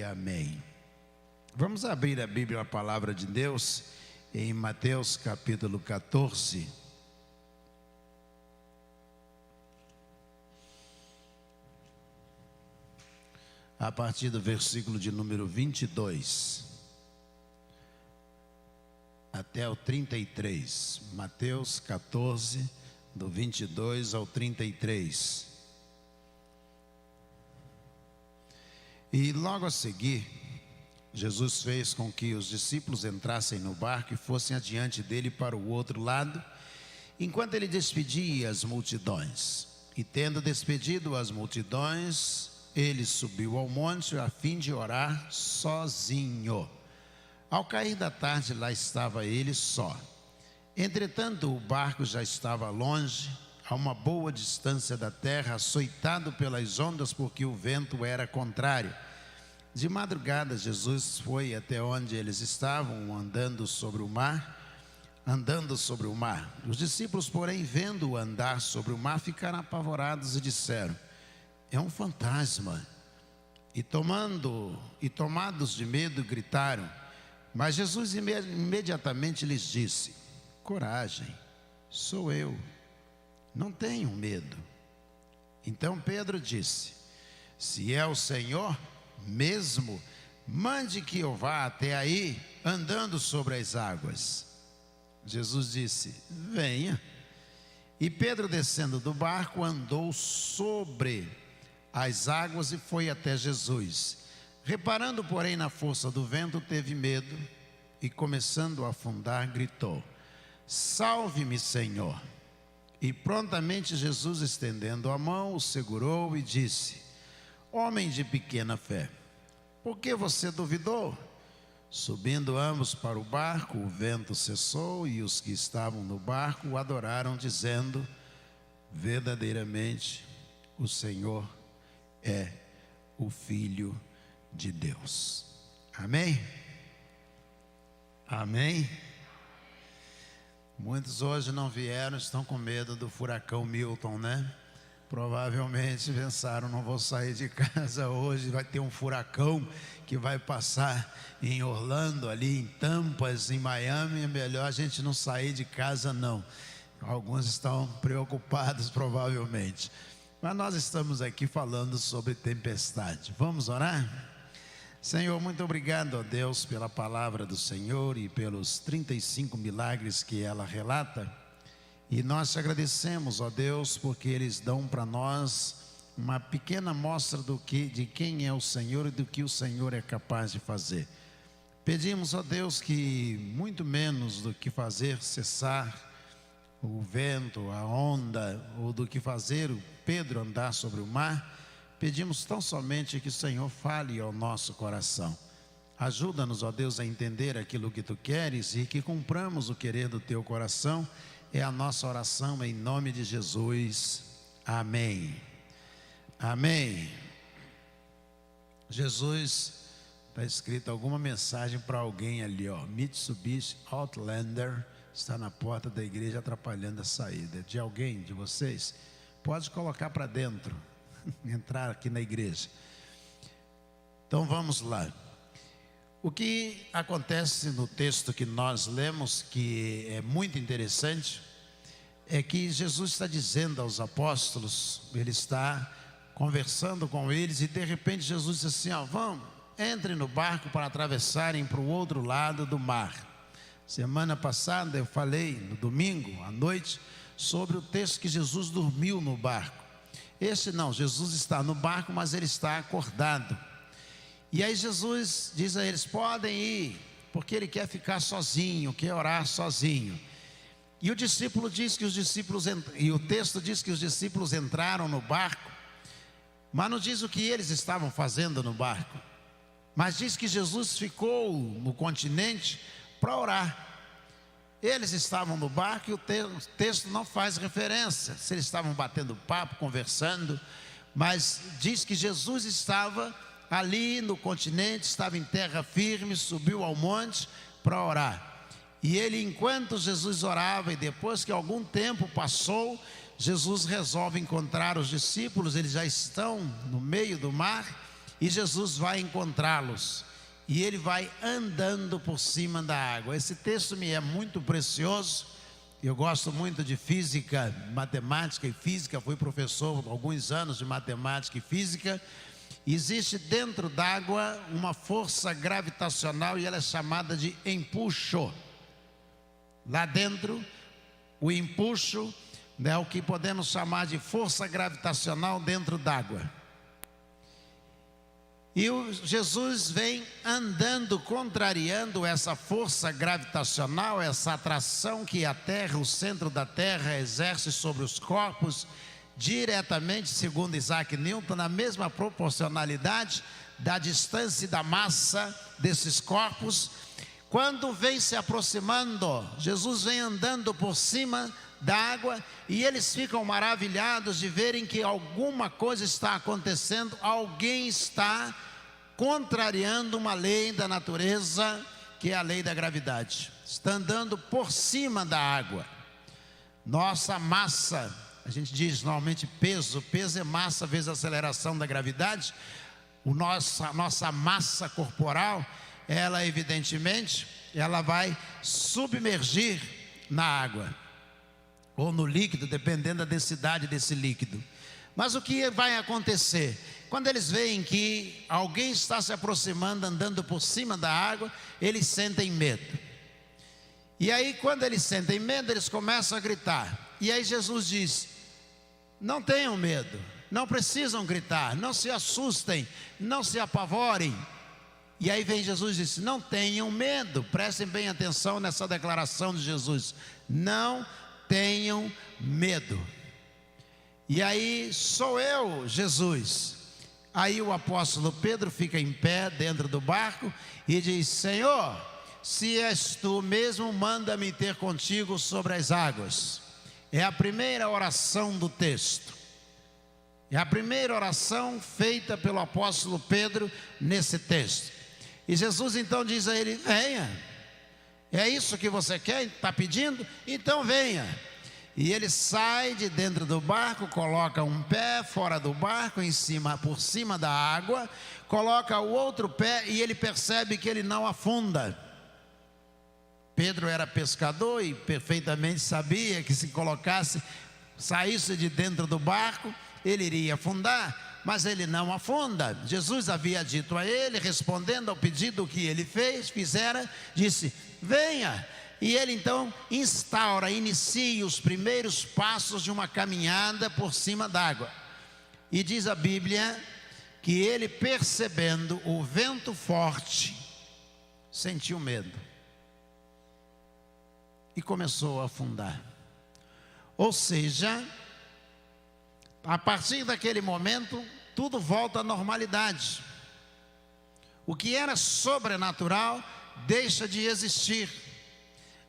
e amém. Vamos abrir a Bíblia, a palavra de Deus, em Mateus capítulo 14. A partir do versículo de número 22 até o 33. Mateus 14, do 22 ao 33. E logo a seguir, Jesus fez com que os discípulos entrassem no barco e fossem adiante dele para o outro lado, enquanto ele despedia as multidões. E tendo despedido as multidões, ele subiu ao monte a fim de orar sozinho. Ao cair da tarde, lá estava ele só. Entretanto, o barco já estava longe, a uma boa distância da terra, açoitado pelas ondas, porque o vento era contrário. De madrugada, Jesus foi até onde eles estavam, andando sobre o mar. Os discípulos, porém, vendo-o andar sobre o mar, ficaram apavorados e disseram: é um fantasma. E tomados de medo, gritaram. Mas Jesus imediatamente lhes disse: coragem, sou eu, não tenham medo. Então Pedro disse: se é o Senhor mesmo, mande que eu vá até aí, andando sobre as águas. Jesus disse: venha. E Pedro, descendo do barco, andou sobre as águas e foi até Jesus. Reparando, porém, na força do vento, teve medo e, começando a afundar, gritou: salve-me, Senhor. E prontamente Jesus, estendendo a mão, o segurou e disse: homem de pequena fé, por que você duvidou? Subindo ambos para o barco, o vento cessou e os que estavam no barco o adoraram, dizendo: verdadeiramente o Senhor é o Filho de Deus. Amém? Amém? Muitos hoje não vieram, estão com medo do furacão Milton, né? Provavelmente pensaram: não vou sair de casa hoje, vai ter um furacão que vai passar em Orlando, ali em Tampas, em Miami, é melhor a gente não sair de casa não. Alguns estão preocupados provavelmente. Mas nós estamos aqui falando sobre tempestade. Vamos orar? Senhor, muito obrigado, ó Deus, pela palavra do Senhor e pelos 35 milagres que ela relata. E nós te agradecemos, ó Deus, porque eles dão para nós uma pequena amostra de quem é o Senhor e do que o Senhor é capaz de fazer. Pedimos, ó Deus, que muito menos do que fazer cessar o vento, a onda, ou do que fazer o Pedro andar sobre o mar, pedimos tão somente que o Senhor fale ao nosso coração. Ajuda-nos, ó Deus, a entender aquilo que tu queres e que cumpramos o querer do teu coração. É a nossa oração em nome de Jesus. Amém. Amém. Jesus, está escrito alguma mensagem para alguém ali, ó. Mitsubishi Outlander está na porta da igreja atrapalhando a saída. De alguém de vocês? Pode colocar para dentro, entrar aqui na igreja. Então vamos lá. O que acontece no texto que nós lemos, que é muito interessante, é que Jesus está dizendo aos apóstolos, ele está conversando com eles e de repente Jesus diz assim: ó, vamos, entrem no barco para atravessarem para o outro lado do mar. Semana passada eu falei, no domingo à noite, sobre o texto que Jesus dormiu no barco. Esse não, Jesus está no barco, mas ele está acordado. E aí Jesus diz a eles: podem ir, porque ele quer ficar sozinho, quer orar sozinho. E o discípulo diz que o texto diz que os discípulos entraram no barco, mas não diz o que eles estavam fazendo no barco, mas diz que Jesus ficou no continente para orar. Eles estavam no barco e o texto não faz referência se eles estavam batendo papo, conversando, mas diz que Jesus estava ali no continente, estava em terra firme, subiu ao monte para orar. E ele, enquanto Jesus orava, e depois que algum tempo passou, Jesus resolve encontrar os discípulos. Eles já estão no meio do mar e Jesus vai encontrá-los. E ele vai andando por cima da água. Esse texto me é muito precioso. Eu gosto muito de física, matemática e física. Fui professor há alguns anos de matemática e física. Existe dentro d'água uma força gravitacional e ela é chamada de empuxo. Lá dentro, o empuxo é o que podemos chamar de força gravitacional dentro d'água. E Jesus vem andando, contrariando essa força gravitacional, essa atração que a Terra, o centro da Terra, exerce sobre os corpos, diretamente, segundo Isaac Newton, na mesma proporcionalidade da distância e da massa desses corpos. Quando vem se aproximando, Jesus vem andando por cima da água e eles ficam maravilhados de verem que alguma coisa está acontecendo, alguém está contrariando uma lei da natureza, que é a lei da gravidade. Está andando por cima da água. Nossa massa, a gente diz normalmente peso é massa vezes a aceleração da gravidade. Nossa massa corporal, ela evidentemente, ela vai submergir na água ou no líquido, dependendo da densidade desse líquido. Mas o que vai acontecer? Quando eles veem que alguém está se aproximando, andando por cima da água, eles sentem medo. E aí, quando eles sentem medo, eles começam a gritar. E aí Jesus diz: não tenham medo, não precisam gritar, não se assustem, não se apavorem. E aí vem Jesus e diz: não tenham medo. Prestem bem atenção nessa declaração de Jesus: não tenham medo. E aí, sou eu, Jesus. Aí o apóstolo Pedro fica em pé dentro do barco e diz: Senhor, se és tu mesmo, manda-me ter contigo sobre as águas. É a primeira oração do texto. É a primeira oração feita pelo apóstolo Pedro nesse texto. E Jesus então diz a ele: venha. É isso que você quer? Está pedindo? Então venha. E ele sai de dentro do barco, coloca um pé fora do barco, por cima da água, coloca o outro pé e ele percebe que ele não afunda. Pedro era pescador e perfeitamente sabia que se saísse de dentro do barco, ele iria afundar, mas ele não afunda. Jesus havia dito a ele, respondendo ao pedido que ele fizera, disse: venha. E ele então inicia os primeiros passos de uma caminhada por cima d'água. E diz a Bíblia que ele, percebendo o vento forte, sentiu medo e começou a afundar. Ou seja, a partir daquele momento, tudo volta à normalidade. O que era sobrenatural deixa de existir.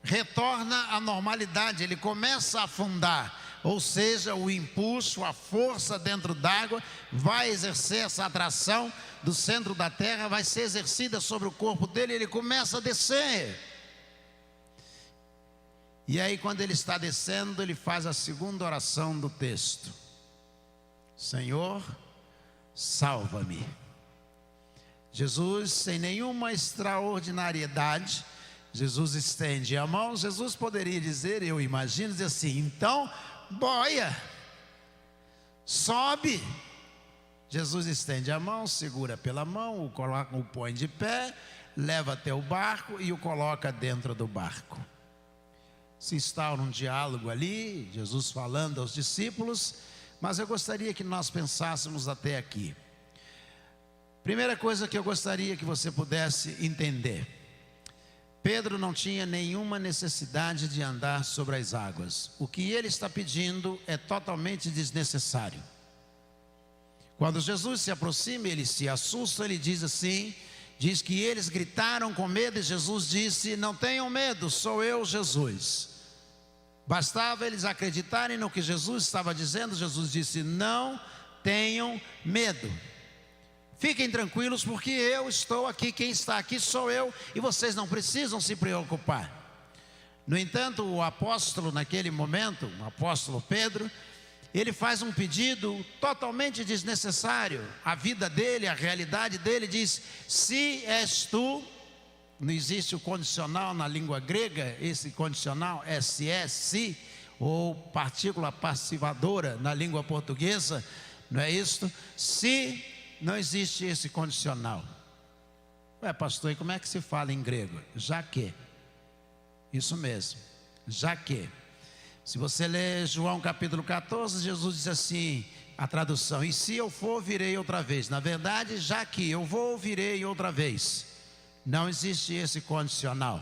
Retorna à normalidade, ele começa a afundar, ou seja, o impulso, a força dentro d'água vai exercer essa atração do centro da terra, vai ser exercida sobre o corpo dele, ele começa a descer. E aí, quando ele está descendo, ele faz a segunda oração do texto: Senhor, salva-me. Jesus, sem nenhuma extraordinariedade, Jesus estende a mão. Jesus poderia dizer, eu imagino, dizer assim: então, boia, sobe. Jesus estende a mão, segura pela mão, o põe de pé, leva até o barco e o coloca dentro do barco. Se instaura um diálogo ali, Jesus falando aos discípulos, mas eu gostaria que nós pensássemos até aqui. Primeira coisa que eu gostaria que você pudesse entender: Pedro não tinha nenhuma necessidade de andar sobre as águas. O que ele está pedindo é totalmente desnecessário. Quando Jesus se aproxima, ele se assusta, ele diz assim, diz que eles gritaram com medo e Jesus disse: não tenham medo, sou eu, Jesus. Bastava eles acreditarem no que Jesus estava dizendo. Jesus disse: não tenham medo. Fiquem tranquilos, porque eu estou aqui, quem está aqui sou eu, e vocês não precisam se preocupar. No entanto, o apóstolo naquele momento, o apóstolo Pedro, ele faz um pedido totalmente desnecessário. A vida dele, a realidade dele diz: se és tu. Não existe o condicional na língua grega, esse condicional se, se, ou partícula passivadora na língua portuguesa, não é isso? Se, não existe esse condicional. Ué, pastor, e como é que se fala em grego? Já que. Isso mesmo, já que. Se você ler João capítulo 14, Jesus diz assim, a tradução: e se eu for, virei outra vez. Na verdade, já que eu vou, virei outra vez. Não existe esse condicional.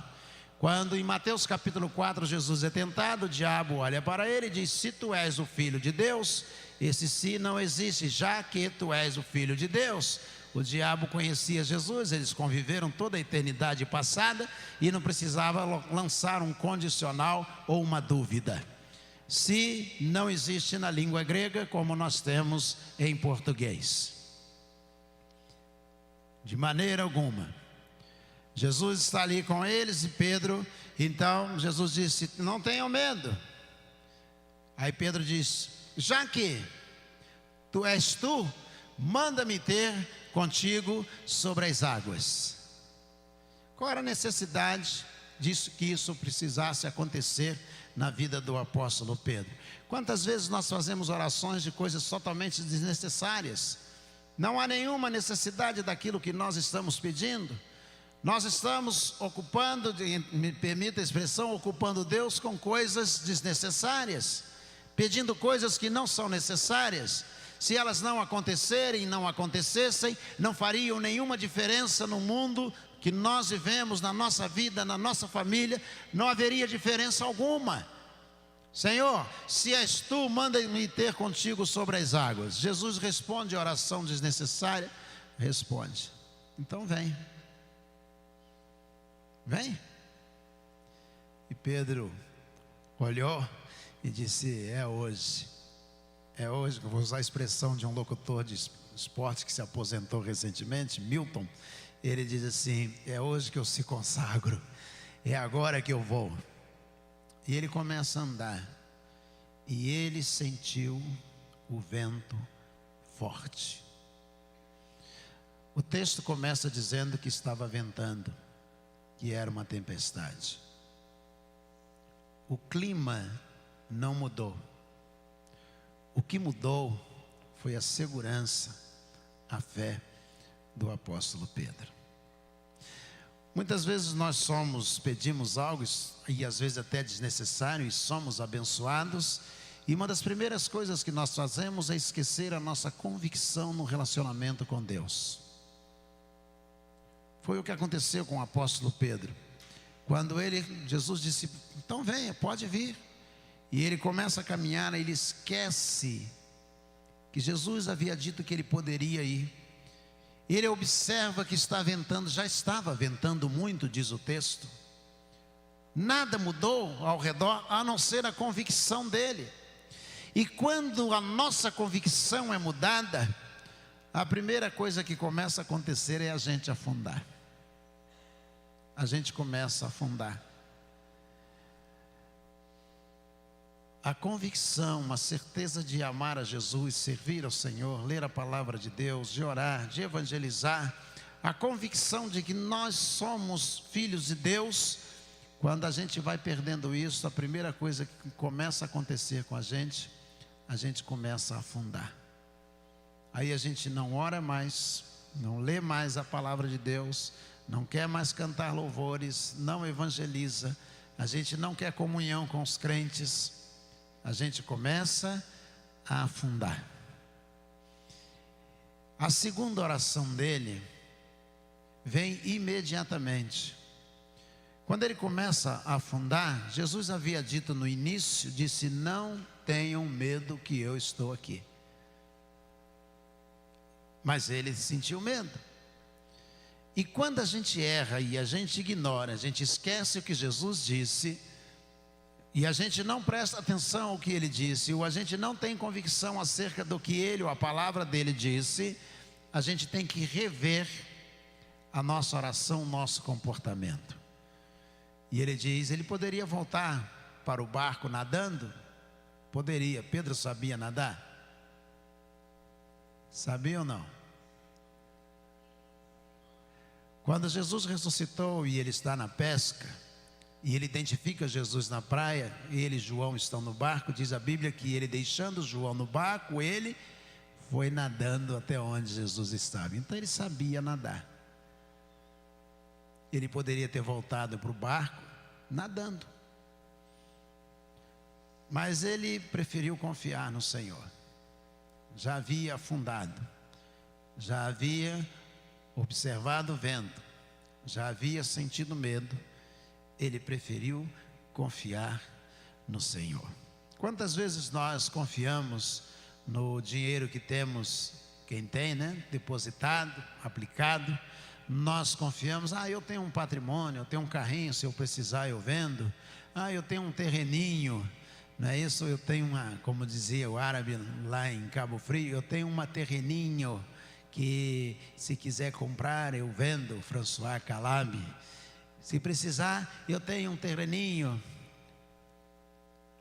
Quando em Mateus capítulo 4 Jesus é tentado, o diabo olha para ele e diz: se tu és o filho de Deus, esse se não existe, já que tu és o filho de Deus. O diabo conhecia Jesus, eles conviveram toda a eternidade passada e não precisava lançar um condicional ou uma dúvida. Se não existe na língua grega como nós temos em português. De maneira alguma. Jesus está ali com eles e Pedro, então Jesus disse: não tenham medo. Aí Pedro diz: já que tu és tu, manda-me ter contigo sobre as águas. Qual era a necessidade disso, que isso precisasse acontecer na vida do apóstolo Pedro? Quantas vezes nós fazemos orações de coisas totalmente desnecessárias? Não há nenhuma necessidade daquilo que nós estamos pedindo. Nós estamos ocupando, me permita a expressão, ocupando Deus com coisas desnecessárias, pedindo coisas que não são necessárias. Se elas não acontecerem, não acontecessem, não fariam nenhuma diferença no mundo que nós vivemos, na nossa vida, na nossa família, não haveria diferença alguma. Senhor, se és tu, manda-me ter contigo sobre as águas. Jesus responde a oração desnecessária, responde: então vem. Vem. E Pedro olhou e disse: é hoje que eu vou usar a expressão de um locutor de esporte que se aposentou recentemente, Milton. Ele diz assim: é hoje que eu se consagro, é agora que eu vou. E ele começa a andar, e ele sentiu o vento forte. O texto começa dizendo que estava ventando, que era uma tempestade. O clima não mudou. O que mudou foi a segurança, a fé do apóstolo Pedro. Muitas vezes nós pedimos algo, e às vezes até desnecessário, e somos abençoados, e uma das primeiras coisas que nós fazemos é esquecer a nossa convicção no relacionamento com Deus. Foi o que aconteceu com o apóstolo Pedro. Quando Jesus disse: então venha, pode vir. E ele começa a caminhar, ele esquece que Jesus havia dito que ele poderia ir. Ele observa que está ventando, já estava ventando muito, diz o texto. Nada mudou ao redor, a não ser a convicção dele. E quando a nossa convicção é mudada, a primeira coisa que começa a acontecer é a gente afundar. A gente começa a afundar. A convicção, a certeza de amar a Jesus, servir ao Senhor, ler a palavra de Deus, de orar, de evangelizar, a convicção de que nós somos filhos de Deus. Quando a gente vai perdendo isso, a primeira coisa que começa a acontecer com a gente começa a afundar. Aí a gente não ora mais, não lê mais a palavra de Deus, não quer mais cantar louvores, não evangeliza, a gente não quer comunhão com os crentes, a gente começa a afundar. A segunda oração dele vem imediatamente. Quando ele começa a afundar, Jesus havia dito no início, disse: não tenham medo que eu estou aqui. Mas ele sentiu medo. E quando a gente erra e a gente ignora, a gente esquece o que Jesus disse, e a gente não presta atenção ao que ele disse, ou a gente não tem convicção acerca do que ele ou a palavra dele disse, a gente tem que rever a nossa oração, o nosso comportamento. E ele diz: ele poderia voltar para o barco nadando, Poderia. Pedro sabia nadar? Sabia ou não? Quando Jesus ressuscitou e ele está na pesca, e ele identifica Jesus na praia, ele e João estão no barco, diz a Bíblia que ele, deixando João no barco, ele foi nadando até onde Jesus estava. Então ele sabia nadar. Ele poderia ter voltado para o barco nadando, mas ele preferiu confiar no Senhor. Já havia afundado, já havia observado o vento, já havia sentido medo. Ele preferiu confiar no Senhor. Quantas vezes nós confiamos no dinheiro que temos, quem tem, né? Depositado, aplicado. Nós confiamos, eu tenho um patrimônio, eu tenho um carrinho, se eu precisar eu vendo. Eu tenho um terreninho, não é isso? Eu tenho como dizia o árabe lá em Cabo Frio, eu tenho uma terreninho que se quiser comprar eu vendo, François Calabi. Se precisar, eu tenho um terreninho.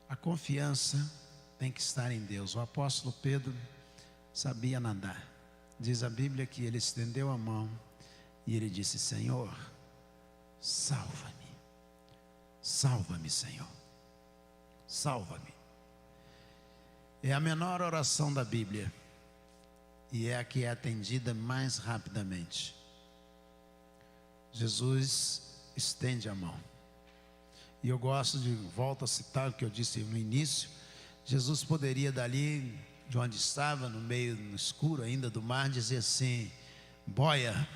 A confiança tem que estar em Deus. O apóstolo Pedro sabia nadar. Diz a Bíblia que ele estendeu a mão e ele disse: Senhor, salva-me. Salva-me, Senhor. Salva-me. É a menor oração da Bíblia e é a que é atendida mais rapidamente. Jesus estende a mão. E eu gosto de, volto a citar o que eu disse no início. Jesus poderia dali, de onde estava, no meio, no escuro ainda do mar, dizer assim: boia,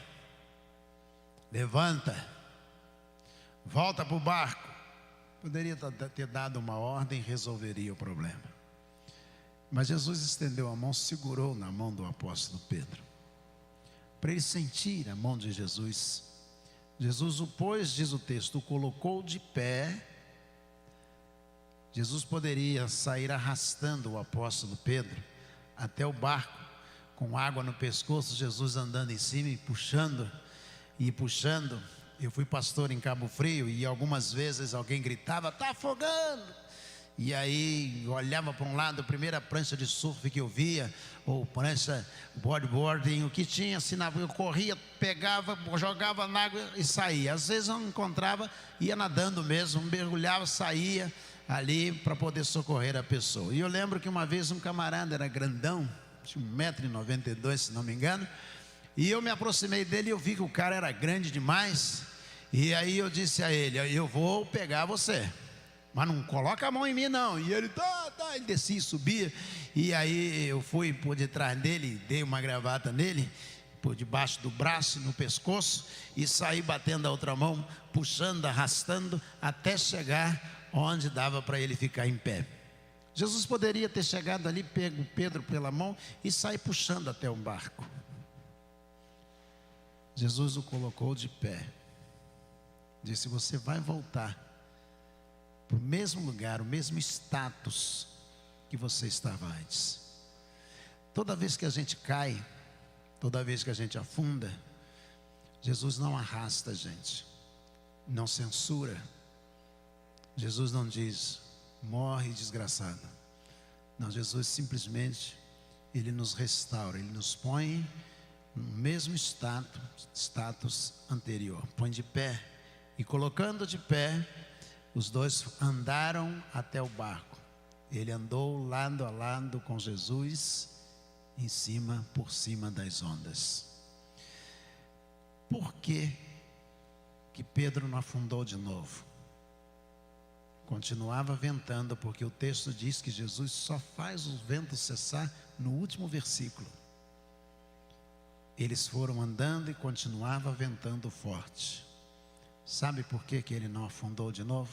levanta, volta para o barco. Poderia ter dado uma ordem e resolveria o problema. Mas Jesus estendeu a mão, segurou na mão do apóstolo Pedro, para ele sentir a mão de Jesus. Jesus o pôs, diz o texto, o colocou de pé. Jesus poderia sair arrastando o apóstolo Pedro até o barco, com água no pescoço, Jesus andando em cima e puxando, e puxando. Eu fui pastor em Cabo Frio e algumas vezes alguém gritava: está afogando. E aí eu olhava para um lado, a primeira prancha de surf que eu via, ou prancha bodyboarding, o que tinha assim, eu corria, pegava, jogava na água e saía. Às vezes eu não encontrava, ia nadando mesmo, mergulhava, saía ali para poder socorrer a pessoa. E eu lembro que uma vez um camarada, era grandão, tinha 1,92 m, se não me engano, e eu me aproximei dele e eu vi que o cara era grande demais. E aí eu disse a ele: eu vou pegar você, mas não coloca a mão em mim não. E ele, ele descia e subia. E aí eu fui por detrás dele, dei uma gravata nele, por debaixo do braço, no pescoço, e saí batendo a outra mão, puxando, arrastando, até chegar onde dava para ele ficar em pé. Jesus poderia ter chegado ali, pego Pedro pela mão e sair puxando até o barco. Jesus o colocou de pé. Disse: você vai voltar para o mesmo lugar, o mesmo status que você estava antes. Toda vez que a gente cai, toda vez que a gente afunda, Jesus não arrasta a gente, não censura. Jesus não diz: morre desgraçado. Não, Jesus simplesmente, Ele nos restaura, Ele nos põe no mesmo status anterior. Põe de pé. E colocando de pé, os dois andaram até o barco. Ele andou lado a lado com Jesus, por cima das ondas. Por que Pedro não afundou de novo? Continuava ventando, porque o texto diz que Jesus só faz o vento cessar no último versículo. Eles foram andando e continuava ventando forte. Sabe por que ele não afundou de novo?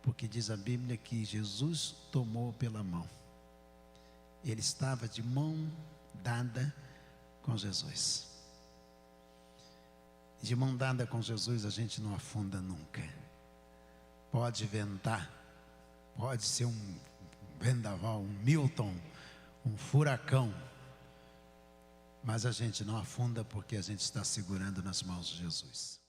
Porque diz a Bíblia que Jesus tomou pela mão. Ele estava de mão dada com Jesus. De mão dada com Jesus a gente não afunda nunca. Pode ventar, pode ser um vendaval, um Milton, um furacão, mas a gente não afunda porque a gente está segurando nas mãos de Jesus.